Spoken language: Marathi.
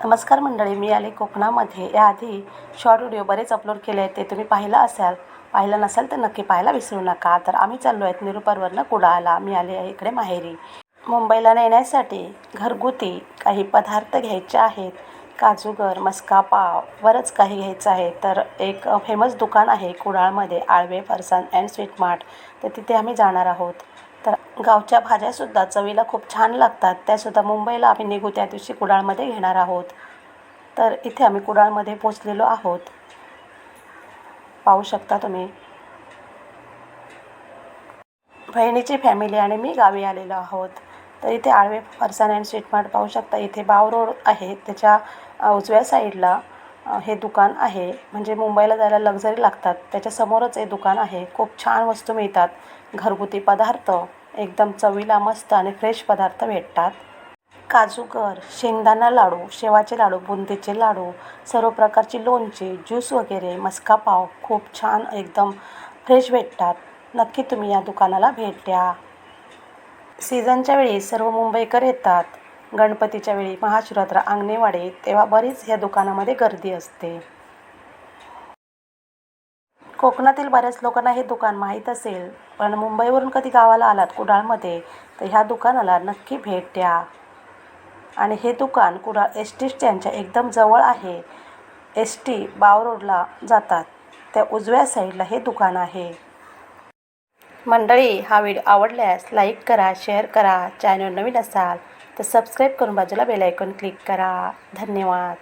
नमस्कार मंडळी, मी आले कोकणामध्ये. याआधी शॉर्ट व्हिडिओ बरेच अपलोड केले आहेत, ते तुम्ही पाहिलं नसाल तर नक्की पाहायला विसरू नका. तर आम्ही चाललो आहेत निरुपरवरनं कुडाळला. मी आले आहे इकडे माहेरी. मुंबईला नेण्यासाठी घरगुती काही पदार्थ घ्यायचे आहेत. काजूगर, मस्का पाव, बरंच काही घ्यायचं आहे. तर एक फेमस दुकान आहे कुडाळमध्ये, आळवे फरसाण अँड स्वीट मार्ट. तर तिथे आम्ही जाणार आहोत. तर गावच्या भाज्यासुद्धा चवीला खूप छान लागतात. त्यासुद्धा मुंबईला आम्ही निघू त्या दिवशी कुडाळमध्ये घेणार आहोत. तर इथे आम्ही कुडाळमध्ये पोचलेलो आहोत. पाहू शकता तुम्ही. बहिणीची फॅमिली आणि मी गावी आलेलो आहोत. तर इथे आळवे फरसाण अँड स्वीट मार्ट पाहू शकता. इथे बाव रोड आहे, त्याच्या उजव्या साईडला हे दुकान आहे. म्हणजे मुंबईला जायला लक्झरी लागतात त्याच्यासमोरच हे दुकान आहे. खूप छान वस्तू मिळतात. घरगुती पदार्थ एकदम चवीला मस्त आणि फ्रेश पदार्थ भेटतात. काजूगर, शेंगदाणा लाडू, शेवाचे लाडू, बुंदीचे लाडू, सर्व प्रकारची लोणची, ज्यूस वगैरे, मस्का पाव खूप छान एकदम फ्रेश भेटतात. नक्की तुम्ही या दुकानाला भेट द्या. सीझनच्या वेळी सर्व मुंबईकर येतात. गणपतीच्या वेळी, महाशिवरात्र, अंगणेवाडी, तेव्हा बरीच या दुकानामध्ये गर्दी असते. कोकणातील बऱ्याच लोकांना हे दुकान माहीत असेल, पण मुंबईवरून कधी गावाला आलात कुडाळमध्ये तर ह्या दुकानाला नक्की भेट द्या. आणि हे दुकान कुडाळ एस टी स्टँडच्या एकदम जवळ आहे. एस टी बाव रोडला जातात त्या उजव्या साईडला हे दुकान आहे. मंडळी, हा व्हिडिओ आवडल्यास लाईक करा, शेअर करा. चॅनल नवीन असाल तर सबस्क्राईब करून बाजूला बेल आयकॉन क्लिक करा. धन्यवाद.